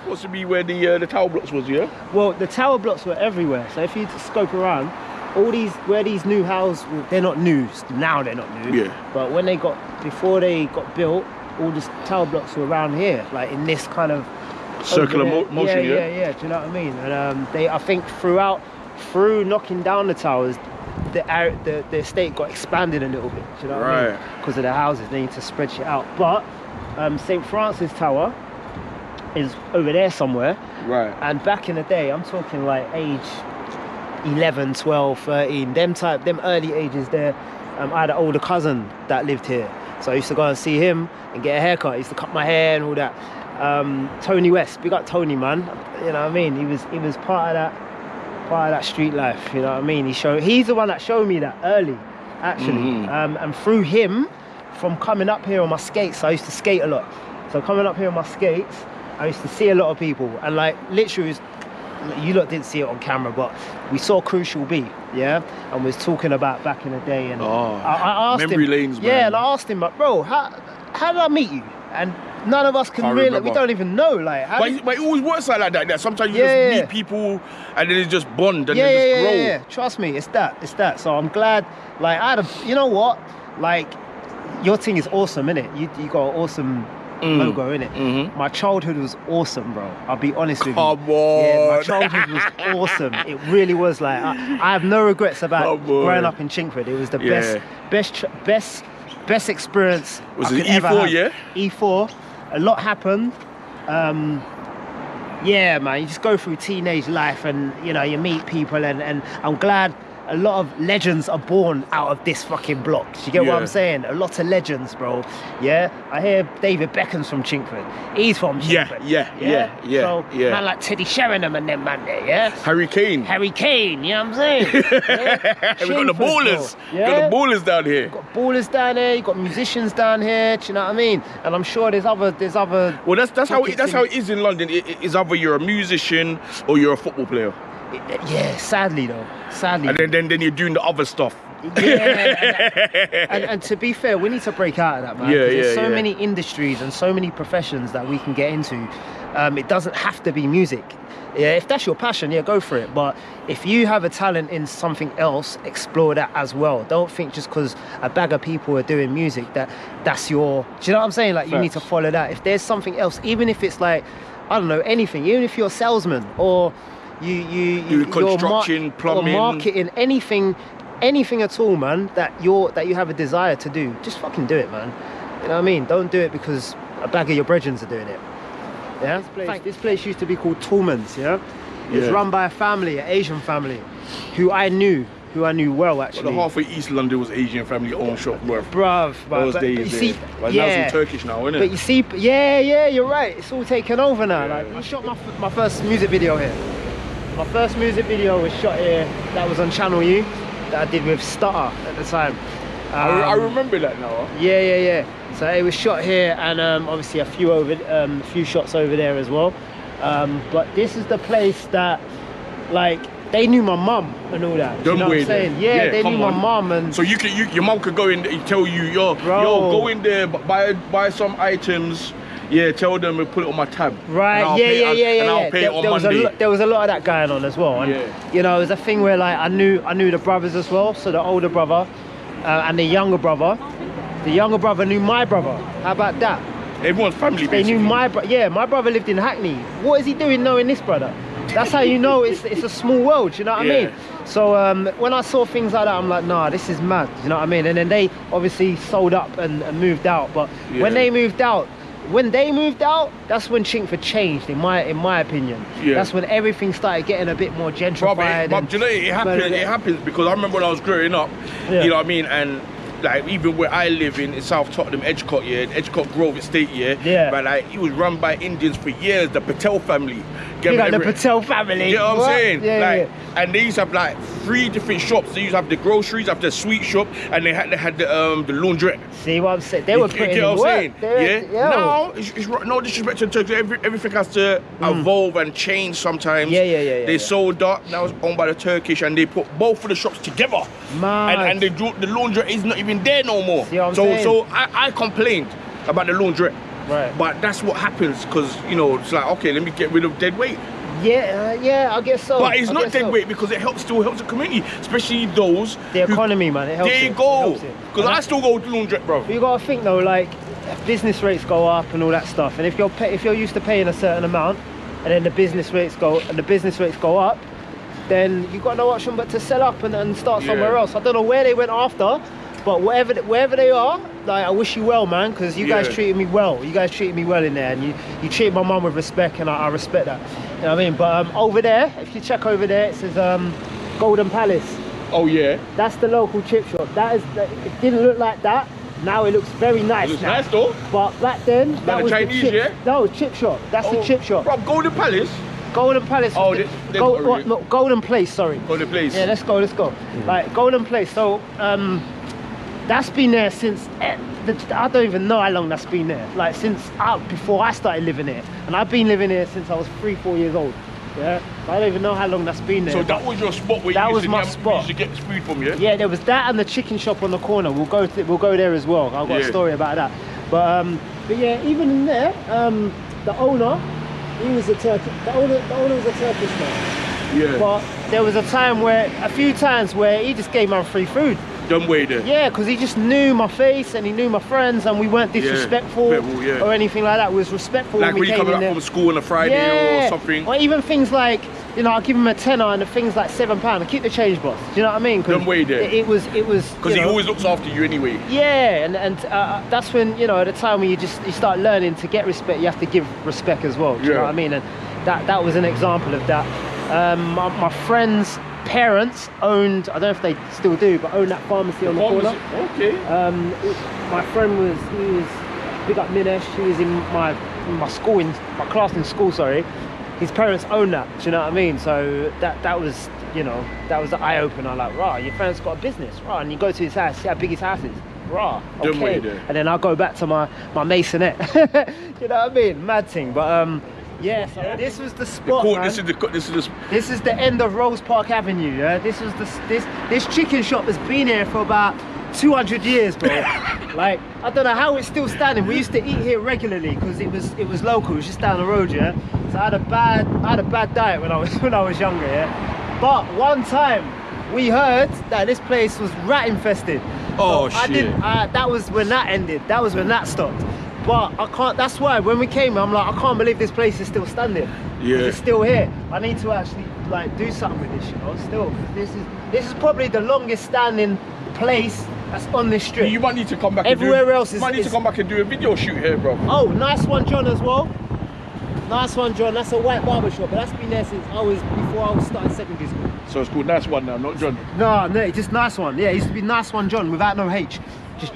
Supposed to be where the tower blocks was, yeah? Well, the tower blocks were everywhere. So if you scope around, where these new houses, they're not new. Now they're not new. Yeah. But before they got built, all the tower blocks were around here, like in this kind of circular motion, yeah. Do you know what I mean? And I think through knocking down the towers, the estate got expanded a little bit. Do you know what I mean? Because of the houses, they need to spread shit out. But St. Francis Tower is over there somewhere. Right. And back in the day, I'm talking like age 11, 12, 13, them early ages there. I had an older cousin that lived here. So I used to go and see him and get a haircut. I used to cut my hair and all that. Tony West, big up Tony, man. You know what I mean? He was part of that street life. You know what I mean? He's the one that showed me that early, actually. And through him, from coming up here on my skates, I used to skate a lot. So coming up here on my skates, I used to see a lot of people, and like literally, you lot didn't see it on camera, but we saw Crucial B, yeah, and we was talking about back in the day, and I asked memory him, lanes, man. yeah, and I asked him, like, bro, how did I meet you? And none of us can really, we don't even know, like. But it always works like that. Sometimes you just meet people, and then it just bond, and then just grow. Yeah. Trust me, it's that. So I'm glad, like, you know what, like, your thing is awesome, innit? You got an awesome logo, innit? My childhood was awesome, bro. I'll be honest with you. Come on. Yeah, my childhood was awesome. It really was. Like, I have no regrets about growing up in Chingford. It was the best experience. Was it E4, yeah? E4. A lot happened. Yeah, man. You just go through teenage life, and you know, you meet people, and I'm glad a lot of legends are born out of this fucking block. Do you get what I'm saying? A lot of legends, bro. Yeah, I hear David Beckham's from Chingford. He's from Chingford. Yeah. So man like Teddy Sherringham and them man there, yeah. Harry Kane, you know what I'm saying? Yeah? We got the ballers. Yeah? Got the ballers down here. You got ballers down here. You got musicians down here. Do you know what I mean? And I'm sure there's other. Well, that's how it is in London. It is either you're a musician or you're a football player. Yeah, sadly though. And then you're doing the other stuff. Yeah, and to be fair, we need to break out of that, man. There's so many industries and so many professions that we can get into. It doesn't have to be music. Yeah, if that's your passion, yeah, go for it. But if you have a talent in something else, explore that as well. Don't think just because a bag of people are doing music that's your. Do you know what I'm saying? Like, you need to follow that. If there's something else, even if it's like, I don't know, anything, even if you're a salesman or you construction, plumbing, or marketing, anything at all, man, that you have a desire to do, just fucking do it, man. You know what I mean? Don't do it because a bag of your brethrens are doing it. Yeah. This place used to be called Tallman's. Yeah. It's run by a family, an Asian family, who I knew well, actually. Well, the half of East London was Asian family owned shop, bruv. Those days, see, like, now it's all Turkish now, isn't it? But you see, yeah, you're right. It's all taken over now. Like, I shot my first music video here. My first music video was shot here. That was on Channel U. That I did with Stutter at the time. I remember that now. Yeah. So it was shot here, and obviously a few shots over there as well. But this is the place that, like, they knew my mum and all that. You know what I'm saying? Yeah, they knew my mum, and so your mum could go in and tell you, yo, go in there, buy some items. Yeah, tell them to put it on my tab. Right, And I'll pay it on Monday. There was a lot of that going on as well. And, you know, it was a thing where, like, I knew the brothers as well. So the older brother and the younger brother. The younger brother knew my brother. How about that? Everyone's family, basically. They knew my brother. Yeah, my brother lived in Hackney. What is he doing knowing this brother? That's how you know it's a small world, you know what I mean? So when I saw things like that, I'm like, nah, this is mad, you know what I mean? And then they obviously sold up and moved out. But when they moved out, that's when Chingford changed, in my opinion. That's when everything started getting a bit more gentrified. But do you know, it happens because I remember when I was growing up, you know what I mean, and like even where I live in South Tottenham, Edgecott Grove Estate, but like it was run by Indians for years, the Patel family. The Patel family. You know what I'm saying? And they used to have like 3 different shops. They used to have the groceries, have the sweet shop, and they had the laundrette. See what I'm saying? They were putting in work. Now, it's no disrespect to Turkey. Everything has to evolve and change sometimes. They sold up. Now it's owned by the Turkish, and they put both of the shops together. And the laundrette is not even there no more. See what I'm saying? So I complained about the laundrette. Right. But that's what happens because, you know, it's like, okay, let me get rid of dead weight. Yeah, yeah, I guess so. But it's not dead weight because it still helps the community, especially those. The economy, man. It helps. There you go. Because I still go to laundrette, bro. But you gotta think though, like business rates go up and all that stuff, and if you're used to paying a certain amount, and then the business rates go up, then you've got no option but to sell up and start somewhere else. I don't know where they went after, but wherever they are, like I wish you well, man, because you guys treated me well. You guys treated me well in there, and you treat my mum with respect, and I respect that. You know what I mean? But over there, if you check over there, it says Golden Palace. Oh yeah. That's the local chip shop. It didn't look like that. Now it looks very nice. It looks nice though. But back then, that was Chinese, the chip. No, chip shop. That's the chip shop. Bro, Golden Palace. Golden Palace. Oh, no, Golden Place. Sorry. Golden Place. Yeah, let's go. Like Golden Place. So that's been there since. I don't even know how long that's been there. Like since before I started living here, and I've been living here since I was 3-4 years old. Yeah, I don't even know how long that's been there. So that was your spot where you used to get food from, yeah? Yeah, there was that and the chicken shop on the corner. We'll go there as well. I've got a story about that. But yeah, even in there, the owner, he was a Turkish. The owner was a Turkish man. Yeah. But there was a few times where he just gave man free food. Dumb way there. Yeah, because he just knew my face and he knew my friends, and we weren't disrespectful or anything like that. We was respectful. Like when you come back from school on a Friday or something. Or even things like, you know, I give him a tenner and the things like £7. I keep the change, boss. Do you know what I mean? Dumb way there. It was because he always looks after you anyway. Yeah, and that's when, you know, at the time when you start learning to get respect, you have to give respect as well. Do you know what I mean? And that was an example of that. My friends' parents owned, I don't know if they still do, but owned that pharmacy on the corner. Okay. My friend was big up Minesh, he was in my class in school, sorry. His parents owned that, do you know what I mean? So that was, you know, that was the eye opener. Like, rah, your parents got a business, rah, and you go to his house, see how big his house is, rah, okay. And then I'll go back to my masonette. You know what I mean? Mad thing, but yeah, so this was the spot, man. This is the end of Rose Park Avenue, yeah? This chicken shop has been here for about 200 years, bro. Like, I don't know how it's still standing. We used to eat here regularly because it was local, it was just down the road, yeah? So I had a bad diet when I was younger, yeah? But one time we heard that this place was rat infested. Oh, so shit. That was when that ended. That was when that stopped. But I can't, that's why when we came, I'm like, I can't believe this place is still standing. Yeah. It's still here. I need to actually like do something with this, you know, still. This is probably the longest standing place that's on this strip. You might need to come back else might need to come back and do a video shoot here, bro. Oh, nice one, John, as well. Nice one, John. That's a white barber shop, but that's been there since before I was starting secondary school. So it's called Nice One now, not John? No, just Nice One. Yeah, it used to be Nice One John without no H.